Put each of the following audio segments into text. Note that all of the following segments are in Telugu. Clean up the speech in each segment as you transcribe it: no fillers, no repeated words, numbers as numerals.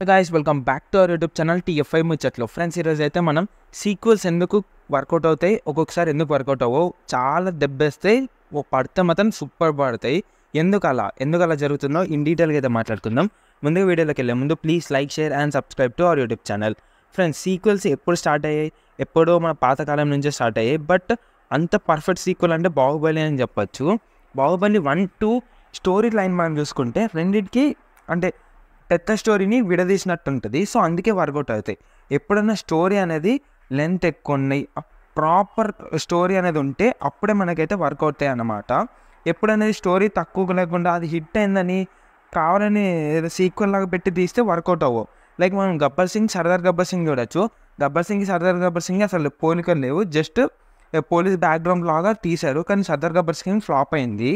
Guys welcome back to our YouTube channel TFI ముచ్చట్లు. ఫ్రెండ్స్, ఈరోజు అయితే మనం సీక్వెల్స్ ఎందుకు వర్కౌట్ అవుతాయి, ఒక్కొక్కసారి ఎందుకు వర్కౌట్ అవ్వవు, చాలా దెబ్బేస్తాయి, పడితే మాత్రం సూపర్ పడతాయి, ఎందుకు అలా జరుగుతుందో ఇన్ డీటెయిల్గా అయితే మాట్లాడుకుందాం. ముందుగా వీడియోలోకి వెళ్ళే ముందు please like, share and subscribe to our YouTube channel. Friends, sequels ఎప్పుడు స్టార్ట్ అయ్యాయి? ఎప్పుడో మన పాతకాలం నుంచే స్టార్ట్ అయ్యాయి. బట్ అంత పర్ఫెక్ట్ సీక్వెల్ అంటే బాహుబలి అని చెప్పొచ్చు. బాహుబలి 1-2 స్టోరీ లైన్ మనం చూసుకుంటే రెండింటికి అంటే పెద్ద స్టోరీని విడదీసినట్టు ఉంటుంది. సో అందుకే వర్కౌట్ అవుతాయి. ఎప్పుడన్నా స్టోరీ అనేది లెంత్ ఎక్కువ ఉన్నాయి, ప్రాపర్ స్టోరీ అనేది ఉంటే అప్పుడే మనకైతే వర్కౌట్ అవుతాయి అన్నమాట. ఎప్పుడనేది స్టోరీ తక్కువ లేకుండా అది హిట్ అయిందని కావాలని సీక్వెల్ లాగా పెట్టి తీస్తే వర్కౌట్ అవ్వవు. లైక్ మనం గబ్బర్ సింగ్, సర్దార్ గబ్బర్ సింగ్ చూడొచ్చు. గబ్బర్ సింగ్, సర్దార్ గబ్బర్ సింగ్ అసలు పోలికలు లేవు, జస్ట్ పోలీస్ బ్యాక్గ్రౌండ్ లాగా తీశారు. కానీ సర్దార్ గబ్బర్ సింగ్ ఫ్లాప్ అయింది.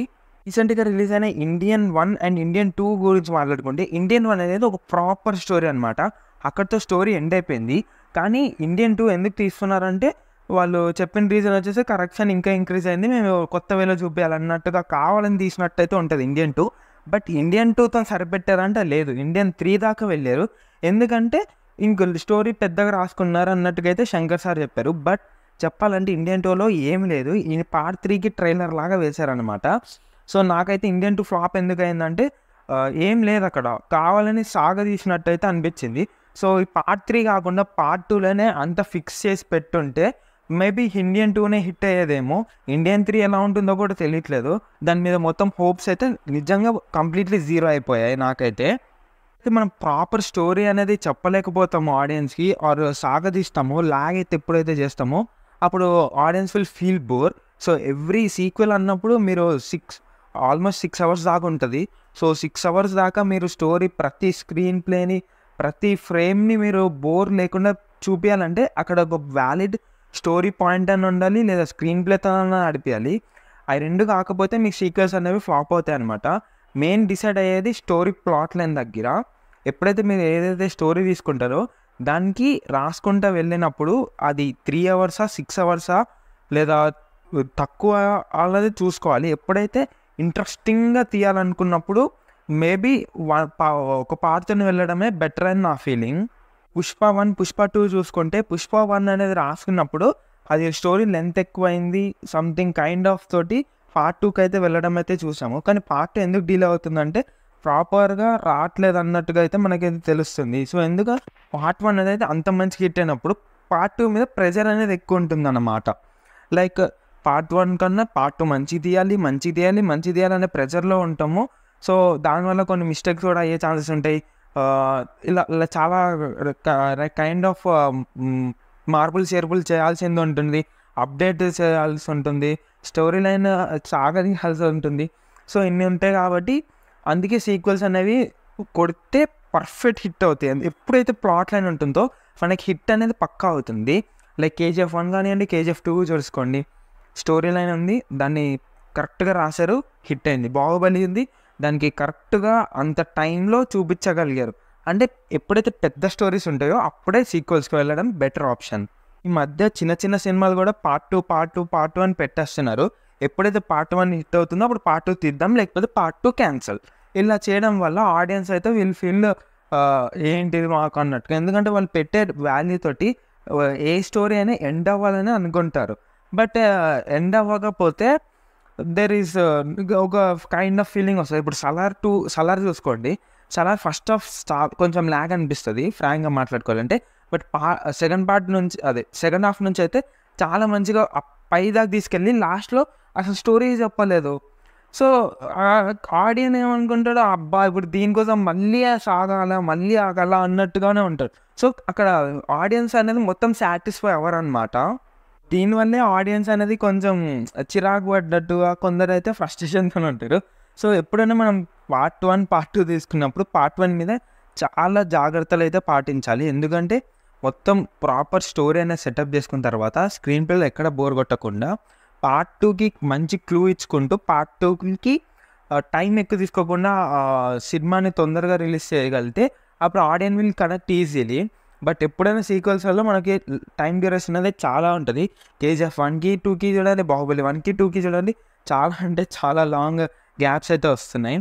రీసెంట్గా రిలీజ్ అయిన ఇండియన్ 1 అండ్ ఇండియన్ 2 గురించి మాట్లాడుకుంటే, ఇండియన్ 1 అనేది ఒక ప్రాపర్ స్టోరీ అనమాట. అక్కడితో స్టోరీ ఎండ్ అయిపోయింది. కానీ ఇండియన్ 2 ఎందుకు తీసుకున్నారంటే వాళ్ళు చెప్పిన రీజన్ వచ్చేసి కరెక్షన్ ఇంకా ఇంక్రీజ్ అయింది, మేము కొత్త వేలో చూపించాలన్నట్టుగా కావాలని తీసినట్టయితే ఉంటుంది ఇండియన్ 2. బట్ ఇండియన్ 2తో సరిపెట్టారంటే లేదు, ఇండియన్ 3 దాకా వెళ్ళారు. ఎందుకంటే ఇంకో స్టోరీ పెద్దగా రాసుకున్నారు అన్నట్టుగా అయితే శంకర్ సార్ చెప్పారు. బట్ చెప్పాలంటే ఇండియన్ 2లో ఏం లేదు, ఈ పార్ట్ 3కి ట్రైలర్ లాగా వేశారనమాట. సో నాకైతే ఇండియన్ 2 ఫ్లాప్ ఎందుకు అయిందంటే ఏం లేదు, అక్కడ కావాలని సాగదీసినట్టయితే అనిపించింది. సో ఈ పార్ట్ 3 కాకుండా పార్ట్ 2లోనే అంత ఫిక్స్ చేసి పెట్టుంటే మేబీ ఇండియన్ 2నే హిట్ అయ్యేదేమో. ఇండియన్ 3 ఎలా ఉంటుందో కూడా తెలియట్లేదు. దాని మీద మొత్తం హోప్స్ అయితే నిజంగా కంప్లీట్లీ జీరో అయిపోయాయి నాకైతే. మనం ప్రాపర్ స్టోరీ అనేది చెప్పలేకపోతాము ఆడియన్స్కి, ఆర్ సాగదీస్తాము, లాగ్ అయితే ఎప్పుడైతే చేస్తామో అప్పుడు audience will feel bore. So every sequel అన్నప్పుడు మీరు ఆల్మోస్ట్ 6 అవర్స్ దాకా ఉంటుంది. సో 6 అవర్స్ దాకా మీరు స్టోరీ ప్రతి స్క్రీన్ ప్లేని, ప్రతి ఫ్రేమ్ని మీరు బోర్ లేకుండా చూపించాలంటే అక్కడ ఒక వ్యాలిడ్ స్టోరీ పాయింట్ అని ఉండాలి, లేదా స్క్రీన్ ప్లేతో నడిపించాలి. అవి రెండు కాకపోతే మీకు సీక్వెల్స్ అనేవి ఫ్లాప్ అవుతాయి అనమాట. మెయిన్ డిసైడ్ అయ్యేది స్టోరీ ప్లాట్ లైన్ దగ్గర. ఎప్పుడైతే మీరు ఏదైతే స్టోరీ తీసుకుంటారో దానికి రాసుకుంటూ వెళ్ళినప్పుడు అది 3 అవర్సా 6 అవర్సా లేదా తక్కువ అన్నది చూసుకోవాలి. ఎప్పుడైతే ఇంట్రెస్టింగ్గా తీయాలనుకున్నప్పుడు మేబీ ఒక పార్ట్తో వెళ్ళడమే బెటర్ అని నా ఫీలింగ్. పుష్ప 1, పుష్ప 2 చూసుకుంటే పుష్ప 1 అనేది రాసుకున్నప్పుడు అది స్టోరీ లెంత్ ఎక్కువైంది, సంథింగ్ కైండ్ ఆఫ్ తోటి పార్ట్ 2కి అయితే వెళ్ళడం అయితే చూసాము. కానీ పార్ట్ 2 ఎందుకు డిలే అవుతుందంటే ప్రాపర్గా రావట్లేదు అన్నట్టుగా అయితే మనకైతే తెలుస్తుంది. సో ఎందుకు పార్ట్ 1 అనేది అంత మంచి హిట్ అయినప్పుడు పార్ట్ 2 మీద ప్రెజర్ అనేది ఎక్కువ ఉంటుంది అన్నమాట. లైక్ పార్ట్ 1 కన్నా పార్ట్ 2 మంచి తీయాలి అనే ప్రెజర్లో ఉంటాము. సో దానివల్ల కొన్ని మిస్టేక్స్ కూడా అయ్యే ఛాన్సెస్ ఉంటాయి. ఇలా చాలా కైండ్ ఆఫ్ మార్పులు చేర్పులు చేయాల్సింది ఉంటుంది, అప్డేట్ చేయాల్సి ఉంటుంది, స్టోరీ లైన్ సాగదీయాల్సి ఉంటుంది. సో ఇన్ని ఉంటాయి కాబట్టి అందుకే సీక్వెల్స్ అనేవి కొడితే పర్ఫెక్ట్ హిట్ అవుతాయి. ఎప్పుడైతే ప్లాట్ లైన్ ఉంటుందో మనకి హిట్ అనేది పక్కా అవుతుంది. లైక్ KGF 1 కానివ్వండి, KGF 2 చూసుకోండి, స్టోరీ లైన్ ఉంది, దాన్ని కరెక్ట్గా రాశారు, హిట్ అయింది. బాహుబలి ఉంది, దానికి కరెక్ట్గా అంత టైంలో చూపించగలిగారు. అంటే ఎప్పుడైతే పెద్ద స్టోరీస్ ఉంటాయో అప్పుడే సీక్వెల్స్కి వెళ్ళడం బెటర్ ఆప్షన్. ఈ మధ్య చిన్న సినిమాలు కూడా పార్ట్ 2 అని పెట్టేస్తున్నారు. ఎప్పుడైతే పార్ట్ 1 హిట్ అవుతుందో అప్పుడు పార్ట్ 2 తీద్దాం, లేకపోతే పార్ట్ 2 క్యాన్సల్. ఇలా చేయడం వల్ల ఆడియన్స్ అయితే వీళ్ళు ఫీల్ ఏంటిది మాకు అన్నట్టుగా. ఎందుకంటే వాళ్ళు పెట్టే వాల్యూ తోటి ఏ స్టోరీ అయినా ఎండ్ అవ్వాలని అనుకుంటారు. బట్ ఎండ్ అవ్వకపోతే దెర్ ఈస్ ఒక కైండ్ ఆఫ్ ఫీలింగ్ వస్తుంది. ఇప్పుడు సలార్ చూసుకోండి, సలార్ ఫస్ట్ హాఫ్ కొంచెం ల్యాగ్ అనిపిస్తుంది ఫ్రాంక్గా మాట్లాడుకోవాలంటే. బట్ సెకండ్ హాఫ్ నుంచి అయితే చాలా మంచిగా పై దాకా తీసుకెళ్ళి లాస్ట్లో అసలు స్టోరీ చెప్పలేదు. సో ఆడియన్స్ ఏమనుకుంటాడో, అబ్బా ఇప్పుడు దీనికోసం మళ్ళీ ఆగాల అన్నట్టుగానే ఉంటాడు. సో అక్కడ ఆడియన్స్ అనేది మొత్తం సాటిస్ఫై అవ్వరు అనమాట. దీనివల్లే ఆడియన్స్ అనేది కొంచెం చిరాకు పడ్డట్టుగా, కొందరు అయితే ఫ్రస్ట్రేషన్తో ఉంటారు. సో ఎప్పుడైనా మనం పార్ట్ 1, పార్ట్ 2 తీసుకున్నప్పుడు పార్ట్ 1 మీద చాలా జాగ్రత్తలు అయితే పాటించాలి. ఎందుకంటే మొత్తం ప్రాపర్ స్టోరీ అనేది సెటప్ చేసుకున్న తర్వాత స్క్రీన్ ప్లేలో ఎక్కడ బోర్ కొట్టకుండా పార్ట్ 2కి మంచి క్లూ ఇచ్చుకుంటూ పార్ట్ 2కి టైం ఎక్కువ తీసుకోకుండా సినిమాని తొందరగా రిలీజ్ చేయగలిగితే అప్పుడు audience will connect easily. But ఎప్పుడైనా సీక్వెల్స్లో మనకి టైం డ్యూరేషన్ అనేది చాలా ఉంటుంది. KGF 1కి 2కి చూడాలి, బాహుబలి 1కి 2కి చూడాలి, చాలా అంటే చాలా లాంగ్ గ్యాప్స్ అయితే వస్తున్నాయి.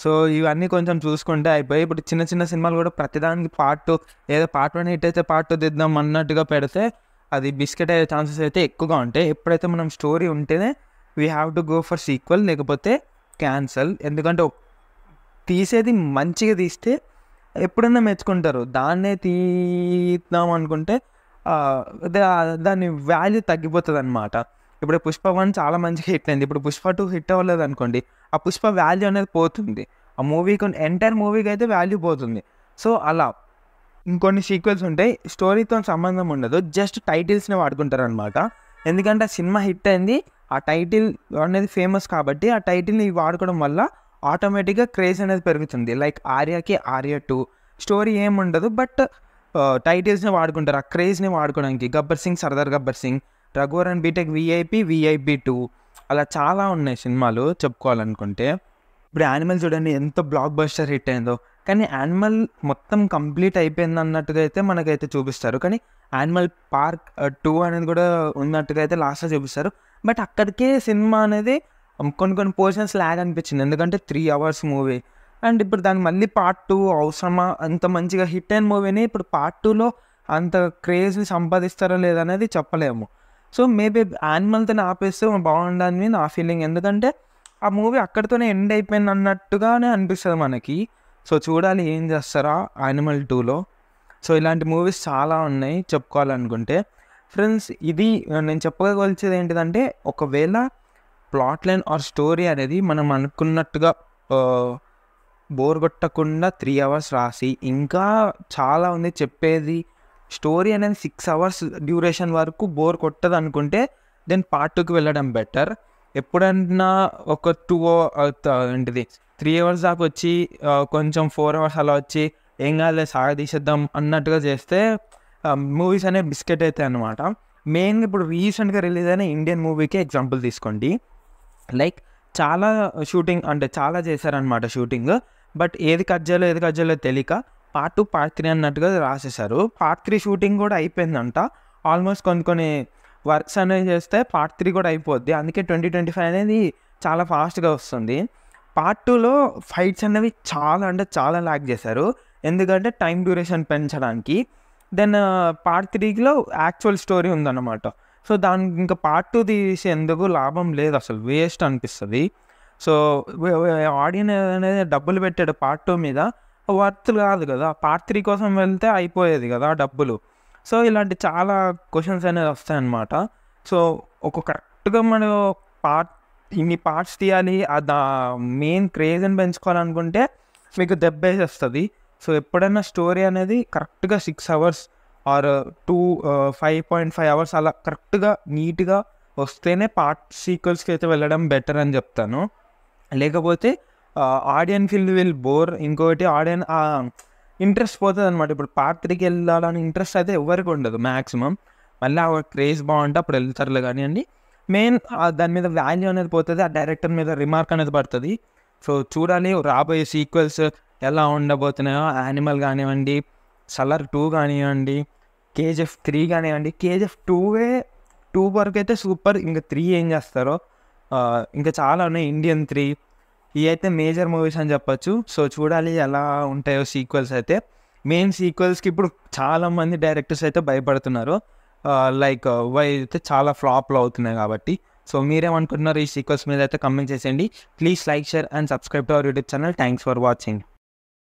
సో ఇవన్నీ కొంచెం చూసుకుంటే అయిపోయి ఇప్పుడు చిన్న చిన్న సినిమాలు కూడా ప్రతిదానికి పార్ట్ 2 ఏదో పార్ట్ 1 హిట్ అయితే పార్ట్ 2 దిద్దాం అన్నట్టుగా పెడితే అది బిస్కెట్ అయ్యే ఛాన్సెస్ అయితే ఎక్కువగా ఉంటాయి. ఎప్పుడైతే మనం స్టోరీ ఉంటేనే we have to go for sequel, లేకపోతే క్యాన్సల్. ఎందుకంటే తీసేది మంచిగా తీస్తే ఎప్పుడన్నా మెచ్చుకుంటారు. దాన్నే తీద్దాం అనుకుంటే దాని వాల్యూ తగ్గిపోతుంది అనమాట. ఇప్పుడు పుష్ప 1 చాలా మంచిగా హిట్ అయింది. ఇప్పుడు పుష్ప 2 హిట్ అవ్వలేదు అనుకోండి, ఆ పుష్ప వాల్యూ అనేది పోతుంది. ఆ మూవీకి ఎంటైర్ మూవీకి అయితే వాల్యూ పోతుంది. సో అలా ఇంకొన్ని సీక్వెల్స్ ఉంటాయి, స్టోరీతో సంబంధం ఉండదు, జస్ట్ టైటిల్స్ని వాడుకుంటారు అనమాట. ఎందుకంటే ఆ సినిమా హిట్ అయింది, ఆ టైటిల్ అనేది ఫేమస్ కాబట్టి ఆ టైటిల్ని వాడుకోవడం వల్ల ఆటోమేటిక్గా క్రేజ్ అనేది పెరుగుతుంది. లైక్ ఆర్యాకి ఆర్య 2 స్టోరీ ఏమి ఉండదు, బట్ టైటిల్స్ని వాడుకుంటారు ఆ క్రేజ్ని వాడుకోవడానికి. గబ్బర్ సింగ్ సర్దార్ గబ్బర్ సింగ్, రఘువరన్ బీటెక్ విఐపి 2, అలా చాలా ఉన్నాయి సినిమాలు చెప్పుకోవాలనుకుంటే. ఇప్పుడు యానిమల్ చూడండి ఎంత బ్లాక్ బస్టర్ హిట్ అయిందో, కానీ యానిమల్ మొత్తం కంప్లీట్ అయిపోయింది అన్నట్టుగా అయితే మనకైతే చూపిస్తారు, కానీ యానిమల్ పార్క్ 2 అనేది కూడా ఉన్నట్టుగా అయితే లాస్ట్లో చూపిస్తారు. బట్ అక్కడికే సినిమా అనేది కొన్ని పోర్షన్స్ ల్యాగ్ అనిపించింది, ఎందుకంటే 3 hours మూవీ. అండ్ ఇప్పుడు దానికి మళ్ళీ పార్ట్ 2 అవసరమా? అంత మంచిగా హిట్ అయిన మూవీని ఇప్పుడు పార్ట్ 2లో అంత క్రేజ్ని సంపాదిస్తారో లేదనేది చెప్పలేము. సో మేబీ యానిమల్తో ఆపేస్తే బాగుండని నా ఫీలింగ్, ఎందుకంటే ఆ మూవీ అక్కడితోనే ఎండ్ అయిపోయింది అన్నట్టుగానే అనిపిస్తుంది మనకి. సో చూడాలి ఏం చేస్తారా యానిమల్ 2లో. సో ఇలాంటి మూవీస్ చాలా ఉన్నాయి చెప్పుకోవాలనుకుంటే. ఫ్రెండ్స్, ఇది నేను చెప్పగలిచేది ఏంటిదంటే, ఒకవేళ ప్లాట్ లైన్ ఆర్ స్టోరీ అనేది మనం అనుకున్నట్టుగా బోర్ కొట్టకుండా 3 hours రాసి, ఇంకా చాలా ఉంది చెప్పేది, స్టోరీ అనేది 6 hours డ్యూరేషన్ వరకు బోర్ కొట్టదు అనుకుంటే దెన్ పార్ట్ 2కి వెళ్ళడం బెటర్. ఎప్పుడన్నా ఒక 2 ఏంటిది 3 hours దాకా వచ్చి కొంచెం 4 hours అలా వచ్చి ఏం కాదు సాగదీసేద్దాం అన్నట్టుగా చేస్తే మూవీస్ అనేవి బిస్కెట్ అవుతాయి అన్నమాట. మెయిన్గా ఇప్పుడు రీసెంట్గా రిలీజ్ అయిన ఇండియన్ మూవీకి ఎగ్జాంపుల్ తీసుకోండి. లైక్ చాలా షూటింగ్ అంటే చాలా చేశారనమాట షూటింగ్, బట్ ఏది కట్ చేయాలో తెలియక పార్ట్ 2 పార్ట్ 3 అన్నట్టుగా రాసేశారు. పార్ట్ 3 షూటింగ్ కూడా అయిపోయిందంట ఆల్మోస్ట్. కొన్ని వర్క్స్ అనేవి చేస్తే పార్ట్ 3 కూడా అయిపోద్ది. అందుకే 2025 అనేది చాలా ఫాస్ట్గా వస్తుంది. పార్ట్ 2లో ఫైట్స్ అనేవి చాలా ల్యాక్ చేశారు, ఎందుకంటే టైం డ్యూరేషన్ పెంచడానికి. దెన్ పార్ట్ 3లో యాక్చువల్ స్టోరీ ఉందన్నమాట. సో దానికి ఇంకా పార్ట్ 2 తీసి ఎందుకు లాభం లేదు, అసలు వేస్ట్ అనిపిస్తుంది. సో ఆడియన్స్ అనేది డబ్బులు పెట్టాడు పార్ట్ 2 మీద, వర్త్ కాదు కదా. పార్ట్ 3 కోసం వెళ్తే అయిపోయేది కదా డబ్బులు. సో ఇలాంటి చాలా క్వశ్చన్స్ అనేది వస్తాయన్నమాట. సో కరెక్ట్గా మనం ఇన్ని పార్ట్స్ తీయాలి, మెయిన్ క్రేజ్ని పెంచుకోవాలనుకుంటే మీకు దెబ్బేసేస్తుంది. సో ఎప్పుడైనా స్టోరీ అనేది కరెక్ట్గా 6 hours ఆర్ 5.5 hours అలా కరెక్ట్గా నీట్గా వస్తేనే పార్ట్ సీక్వెల్స్కి అయితే వెళ్ళడం బెటర్ అని చెప్తాను. లేకపోతే ఆడియన్స్ విల్ బోర్. ఇంకొకటి ఆడియన్స్ ఇంట్రెస్ట్ పోతుంది అనమాట. ఇప్పుడు పార్ట్ 3కి వెళ్ళాలని ఇంట్రెస్ట్ అయితే ఎవరికి ఉండదు మ్యాక్సిమం. మళ్ళీ ఆ క్రేజ్ బాగుంటే అప్పుడు వెళ్తారులే కానివ్వండి. మెయిన్ దాని మీద వాల్యూ అనేది పోతుంది, ఆ డైరెక్టర్ మీద రిమార్క్ అనేది పడుతుంది. సో చూడాలి రాబోయే సీక్వెల్స్ ఎలా ఉండబోతున్నాయో. యానిమల్ కానివ్వండి, సలార్ 2 కానివ్వండి, KGF 3 కానివ్వండి. KGF 2 వరకు అయితే సూపర్. ఇంకా 3 ఏం చేస్తారో, ఇంకా చాలా ఉన్నాయి. ఇండియన్ 3 ఇవి అయితే మేజర్ మూవీస్ అని చెప్పచ్చు. సో చూడాలి ఎలా ఉంటాయో సీక్వెల్స్ అయితే. మెయిన్ సీక్వెల్స్కి ఇప్పుడు చాలామంది డైరెక్టర్స్ అయితే భయపడుతున్నారు, లైక్ అయితే చాలా ఫ్లాప్లు అవుతున్నాయి కాబట్టి. సో మీరేమనుకుంటున్నారు ఈ సీక్వెల్స్ మీద అయితే కమెంట్ చేసేయండి. Please like, share and subscribe to our YouTube channel. Thanks for watching.